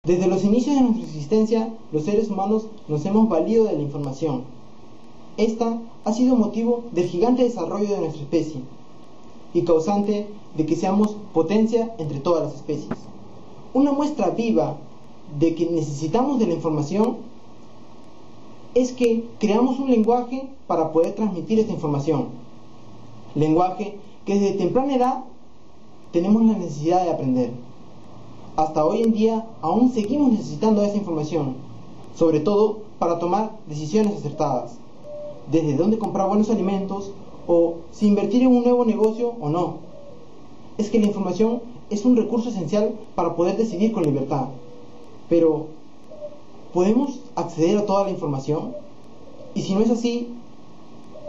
Desde los inicios de nuestra existencia, los seres humanos nos hemos valido de la información. Esta ha sido motivo del gigante desarrollo de nuestra especie y causante de que seamos potencia entre todas las especies. Una muestra viva de que necesitamos de la información es que creamos un lenguaje para poder transmitir esta información. Lenguaje que desde temprana edad tenemos la necesidad de aprender. Hasta hoy en día aún seguimos necesitando esa información, sobre todo para tomar decisiones acertadas, desde dónde comprar buenos alimentos o si invertir en un nuevo negocio o no. Es que la información es un recurso esencial para poder decidir con libertad. Pero, ¿podemos acceder a toda la información? Y si no es así,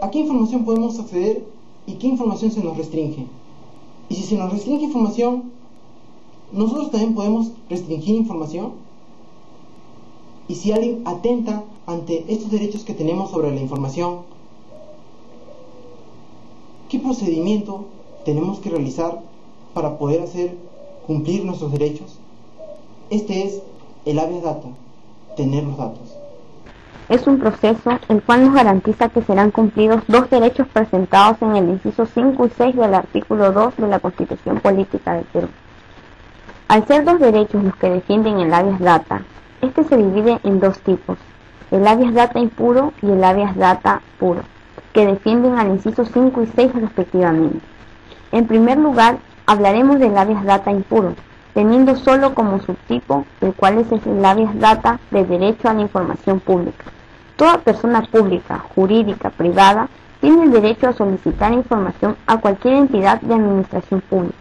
¿a qué información podemos acceder y qué información se nos restringe? Y si se nos restringe información, ¿nosotros también podemos restringir información? Y si alguien atenta ante estos derechos que tenemos sobre la información, ¿qué procedimiento tenemos que realizar para poder hacer cumplir nuestros derechos? Este es el habeas data, tener los datos. Es un proceso el cual nos garantiza que serán cumplidos dos derechos presentados en el inciso 5 y 6 del artículo 2 de la Constitución Política del Perú. Al ser dos derechos los que defienden el habeas data, este se divide en dos tipos, el habeas data impuro y el habeas data puro, que defienden al inciso 5 y 6 respectivamente. En primer lugar, hablaremos del habeas data impuro, teniendo solo como subtipo el cual es el habeas data de derecho a la información pública. Toda persona pública, jurídica, privada, tiene el derecho a solicitar información a cualquier entidad de administración pública,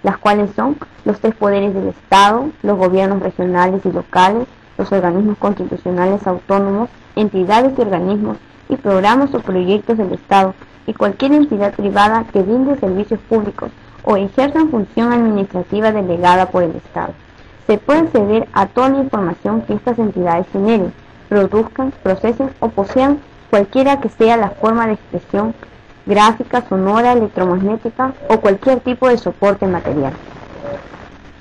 las cuales son los tres poderes del Estado, los gobiernos regionales y locales, los organismos constitucionales autónomos, entidades y organismos y programas o proyectos del Estado y cualquier entidad privada que brinde servicios públicos o ejerzan función administrativa delegada por el Estado. Se puede acceder a toda la información que estas entidades generen, produzcan, procesen o posean, cualquiera que sea la forma de expresión, gráfica, sonora, electromagnética o cualquier tipo de soporte material.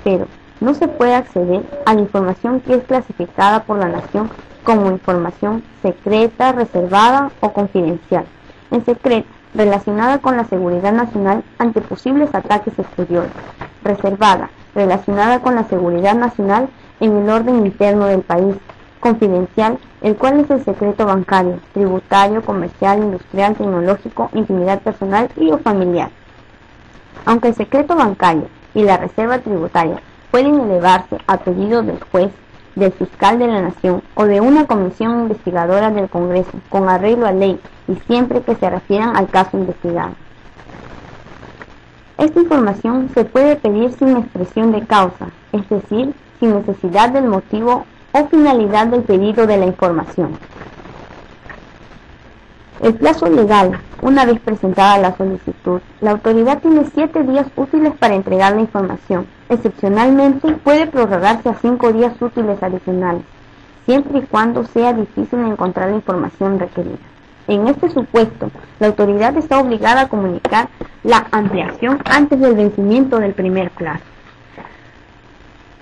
Pero no se puede acceder a la información que es clasificada por la nación como información secreta, reservada o confidencial. En secreta, relacionada con la seguridad nacional ante posibles ataques exteriores. Reservada, relacionada con la seguridad nacional en el orden interno del país. Confidencial, el cual es el secreto bancario, tributario, comercial, industrial, tecnológico, intimidad personal y o familiar. Aunque el secreto bancario y la reserva tributaria pueden elevarse a pedido del juez, del fiscal de la nación o de una comisión investigadora del Congreso, con arreglo a ley y siempre que se refieran al caso investigado. Esta información se puede pedir sin expresión de causa, es decir, sin necesidad del motivo o finalidad del pedido de la información. El plazo legal, una vez presentada la solicitud, la autoridad tiene 7 días útiles para entregar la información. Excepcionalmente, puede prorrogarse a 5 días útiles adicionales, siempre y cuando sea difícil encontrar la información requerida. En este supuesto, la autoridad está obligada a comunicar la ampliación antes del vencimiento del primer plazo.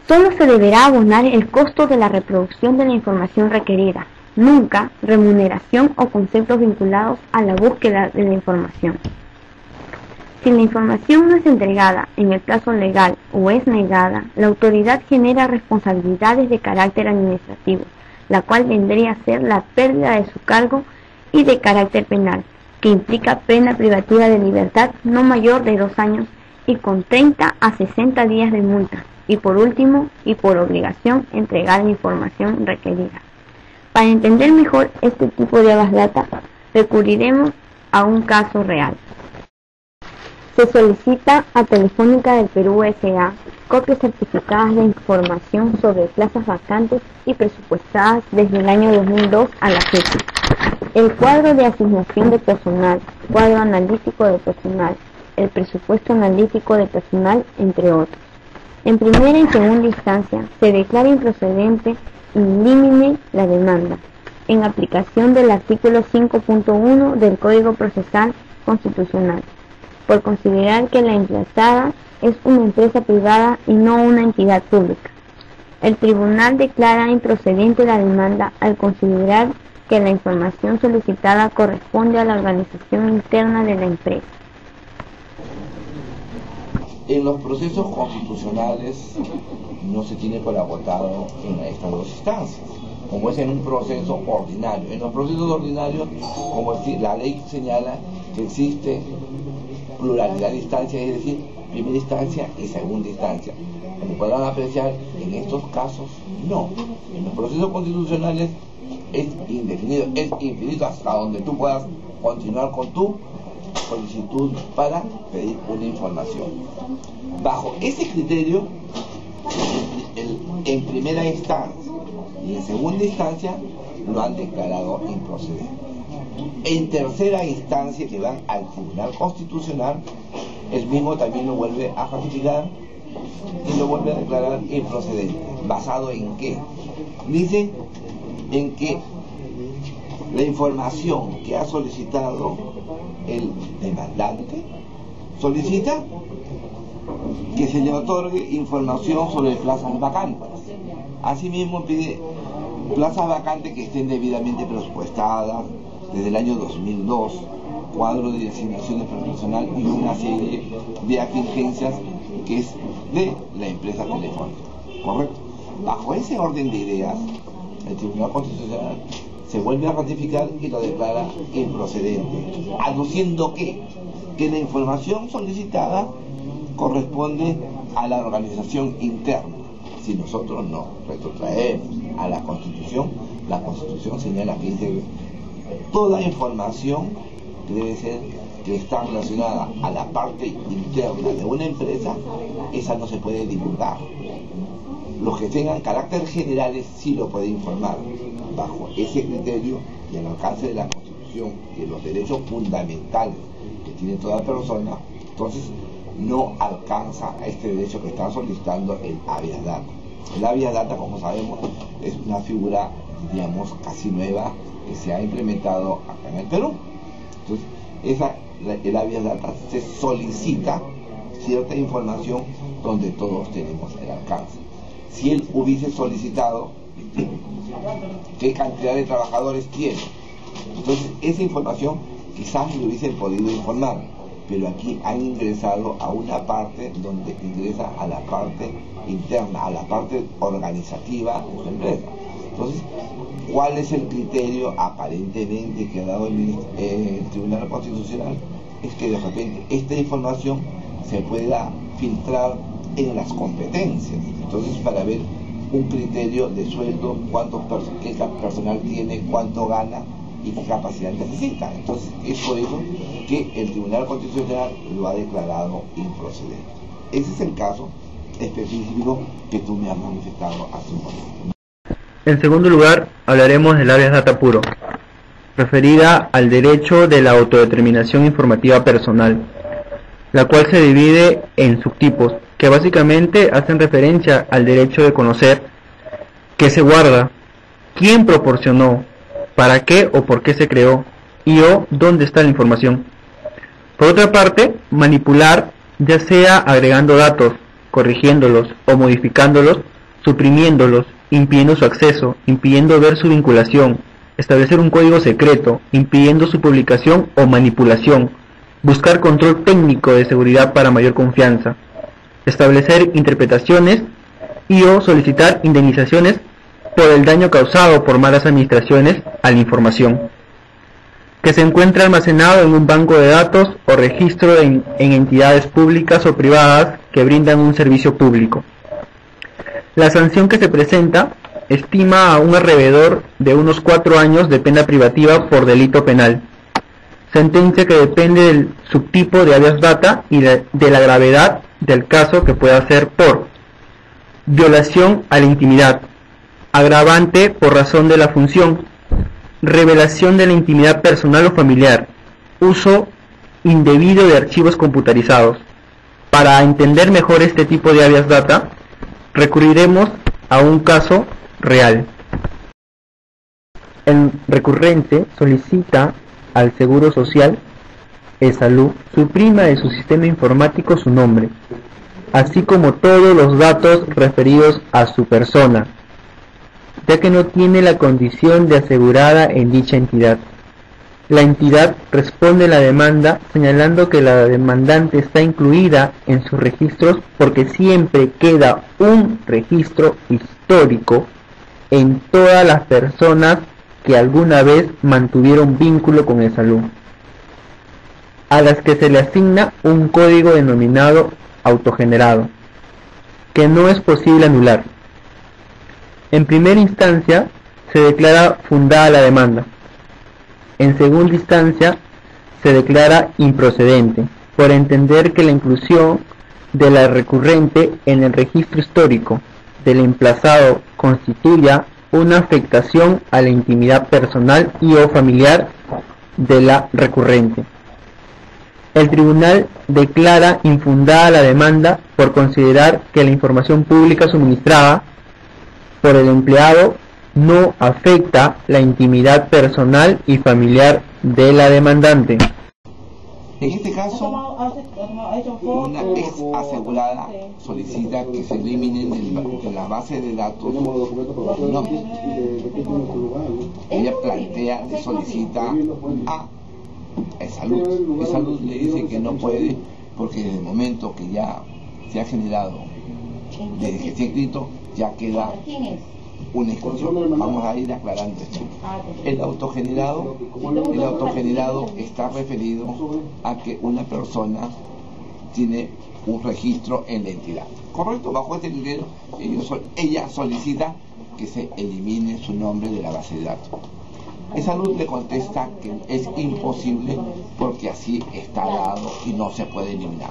Solo se deberá abonar el costo de la reproducción de la información requerida, nunca remuneración o conceptos vinculados a la búsqueda de la información. Si la información no es entregada en el plazo legal o es negada, la autoridad genera responsabilidades de carácter administrativo, la cual vendría a ser la pérdida de su cargo y de carácter penal, que implica pena privativa de libertad no mayor de 2 años y con 30 a 60 días de multa, y por último, y por obligación, entregar la información requerida. Para entender mejor este tipo de habeas data, recurriremos a un caso real. Se solicita a Telefónica del Perú S.A. copias certificadas de información sobre plazas vacantes y presupuestadas desde el año 2002 a la fecha. El cuadro de asignación de personal, cuadro analítico de personal, el presupuesto analítico de personal, entre otros. En primera y segunda instancia, se declara improcedente in limine la demanda, en aplicación del artículo 5.1 del Código Procesal Constitucional, por considerar que la emplazada es una empresa privada y no una entidad pública. El tribunal declara improcedente la demanda al considerar que la información solicitada corresponde a la organización interna de la empresa. En los procesos constitucionales no se tiene por agotado en estas dos instancias, como es en un proceso ordinario. En los procesos ordinarios, como la ley señala que existe pluralidad de instancias, es decir, primera instancia y segunda instancia. Como podrán apreciar, en estos casos no. En los procesos constitucionales es indefinido, es infinito hasta donde tú puedas continuar con tu solicitud para pedir una información. Bajo ese criterio, en primera instancia y en segunda instancia lo han declarado improcedente. En tercera instancia, que van al Tribunal Constitucional, el mismo también lo vuelve a ratificar y lo vuelve a declarar improcedente. ¿Basado en qué? Dice en que la información que ha solicitado el demandante solicita que se le otorgue información sobre plazas vacantes. Asimismo pide plazas vacantes que estén debidamente presupuestadas desde el año 2002, cuadro de designaciones por personal y una serie de atingencias que es de la empresa telefónica. ¿Correcto? Bajo ese orden de ideas, el Tribunal Constitucional se vuelve a ratificar y lo declara improcedente, aduciendo que la información solicitada corresponde a la organización interna. Si nosotros nos retrotraemos a la Constitución señala que dice toda información que debe ser, que está relacionada a la parte interna de una empresa, esa no se puede divulgar. Los que tengan carácter generales sí lo pueden informar. Bajo ese criterio y al alcance de la Constitución y de los derechos fundamentales que tiene toda persona, entonces no alcanza a este derecho que está solicitando el habeas data. El habeas data, como sabemos, es una figura, digamos, casi nueva que se ha implementado acá en el Perú. Entonces, el habeas data se solicita cierta información donde todos tenemos el alcance. Si él hubiese solicitado qué cantidad de trabajadores tiene, entonces esa información quizás lo hubiesen podido informar, pero aquí han ingresado a una parte donde ingresa a la parte interna, a la parte organizativa de su empresa. Entonces, ¿cuál es el criterio aparentemente que ha dado el Tribunal Constitucional? Es que de repente esta información se pueda filtrar en las competencias. Entonces, para ver un criterio de sueldo, qué personal tiene, cuánto gana y qué capacidad necesita. Entonces, es por eso que el Tribunal Constitucional lo ha declarado improcedente. Ese es el caso específico que tú me has manifestado hace un momento. En segundo lugar, hablaremos del habeas data puro, referida al derecho de la autodeterminación informativa personal, la cual se divide en subtipos, que básicamente hacen referencia al derecho de conocer qué se guarda, quién proporcionó, para qué o por qué se creó, y o dónde está la información. Por otra parte, manipular, ya sea agregando datos, corrigiéndolos o modificándolos, suprimiéndolos, impidiendo su acceso, impidiendo ver su vinculación, establecer un código secreto, impidiendo su publicación o manipulación, buscar control técnico de seguridad para mayor confianza, establecer interpretaciones y o solicitar indemnizaciones por el daño causado por malas administraciones a la información, que se encuentra almacenado en un banco de datos o registro en entidades públicas o privadas que brindan un servicio público. La sanción que se presenta estima a un alrededor de unos 4 años de pena privativa por delito penal, sentencia que depende del subtipo de habeas data y de la gravedad del caso, que pueda ser por violación a la intimidad, agravante por razón de la función, revelación de la intimidad personal o familiar, uso indebido de archivos computarizados. Para entender mejor este tipo de habeas data, recurriremos a un caso real. El recurrente solicita al Seguro Social, Salud, suprima de su sistema informático su nombre, así como todos los datos referidos a su persona, ya que no tiene la condición de asegurada en dicha entidad. La entidad responde a la demanda señalando que la demandante está incluida en sus registros porque siempre queda un registro histórico en todas las personas que alguna vez mantuvieron vínculo con el salud, a las que se le asigna un código denominado autogenerado, que no es posible anular. En primera instancia, se declara fundada la demanda. En segunda instancia, se declara improcedente, por entender que la inclusión de la recurrente en el registro histórico del emplazado constituya una afectación a la intimidad personal y o familiar de la recurrente. El tribunal declara infundada la demanda por considerar que la información pública suministrada por el empleado no afecta la intimidad personal y familiar de la demandante. En este caso, una ex asegurada solicita que se eliminen de la base de datos los nombres. Ella plantea, le solicita a Salud. Salud le dice que no puede porque en el momento que ya se ha generado, desde que se ha escrito, ya queda una inscripción. Vamos a ir aclarando esto. El autogenerado está referido a que una persona tiene un registro en la entidad. Correcto, bajo este criterio, ella solicita que se elimine su nombre de la base de datos. Salud le contesta que es imposible porque así está dado y no se puede eliminar.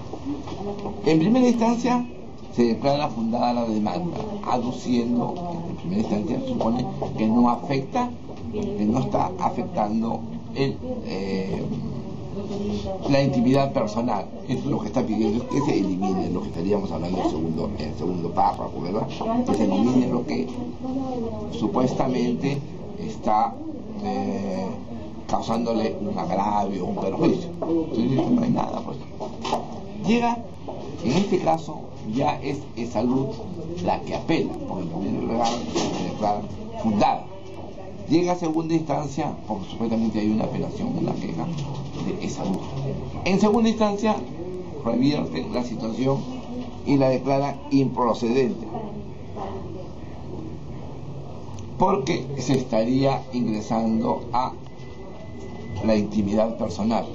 En primera instancia, se declara fundada la demanda, aduciendo, en primera instancia, supone que no afecta, que no está afectando la intimidad personal. Eso es lo que está pidiendo, que se elimine lo que estaríamos hablando en el segundo párrafo, ¿verdad? Que se elimine lo que supuestamente está causándole un agravio, un perjuicio. Entonces no hay nada, pues. Llega, en este caso, ya es Salud la que apela, porque en primer lugar se declara fundada. Llega a segunda instancia, porque supuestamente hay una apelación, una queja de Salud. En segunda instancia, revierte la situación y la declara improcedente, porque se estaría ingresando a la intimidad personal.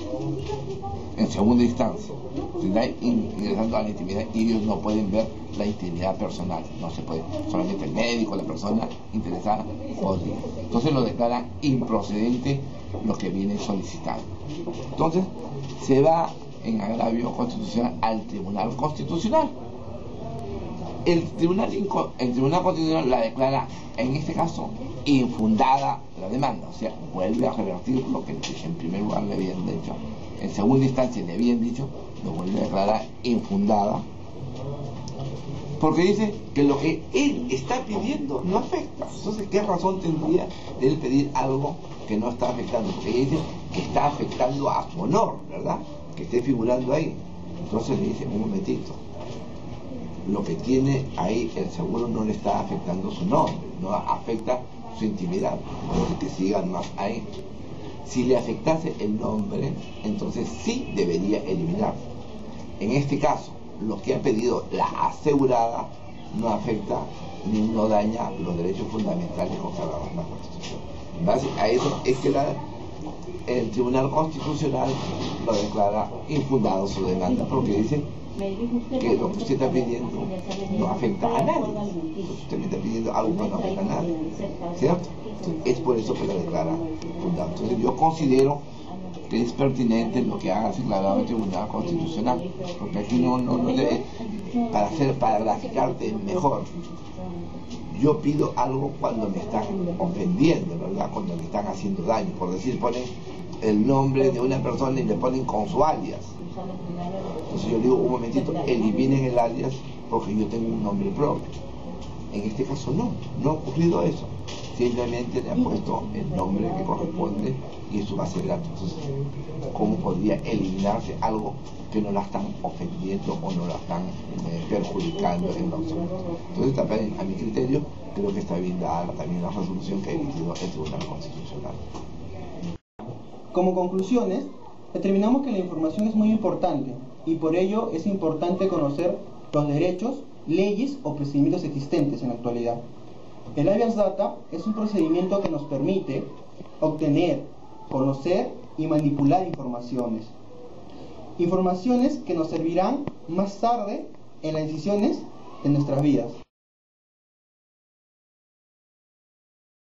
En segunda instancia, se está ingresando a la intimidad y ellos no pueden ver la intimidad personal, no se puede, solamente el médico, la persona interesada podría. Entonces lo declaran improcedente lo que viene solicitando. Entonces se va en agravio constitucional al Tribunal Constitucional. El Tribunal Constitucional la declara, en este caso, infundada la demanda, o sea, vuelve a revertir lo que en primer lugar le habían dicho, en segunda instancia le habían dicho, lo vuelve a declarar infundada, porque dice que lo que él está pidiendo no afecta. Entonces, ¿qué razón tendría de él pedir algo que no está afectando? Porque dice que está afectando a su honor, ¿verdad? Que esté figurando ahí. Entonces le dice, un momentito, lo que tiene ahí el seguro no le está afectando su nombre, no afecta su intimidad, entonces que sigan más ahí. Si le afectase el nombre, entonces sí debería eliminar. En este caso, lo que ha pedido la asegurada no afecta ni no daña los derechos fundamentales consagrados en la Constitución. En base a eso es que el Tribunal Constitucional lo declara infundado su demanda, porque dice que lo que usted está pidiendo no afecta a nadie. Usted me está pidiendo algo que no afecta a nadie, ¿cierto? Entonces, es por eso que lo declara fundado. Entonces yo considero que es pertinente lo que haga declarado el Tribunal Constitucional, porque aquí no debe, para graficarte mejor, yo pido algo cuando me están ofendiendo, ¿verdad? Cuando me están haciendo daño. Por decir, ponen el nombre de una persona y le ponen con su alias. Entonces yo digo, un momentito, eliminen el alias porque yo tengo un nombre propio. En este caso no ha ocurrido eso. simplemente le ha puesto el nombre que corresponde y su base de datos. Entonces, ¿cómo podría eliminarse algo que no la están ofendiendo o no la están perjudicando en lo absoluto? Entonces, también, a mi criterio, creo que está bien dada también la resolución que ha emitido el Tribunal Constitucional. Como conclusiones, determinamos que la información es muy importante y por ello es importante conocer los derechos, leyes o procedimientos existentes en la actualidad. El habeas data es un procedimiento que nos permite obtener, conocer y manipular informaciones. Informaciones que nos servirán más tarde en las decisiones de nuestras vidas.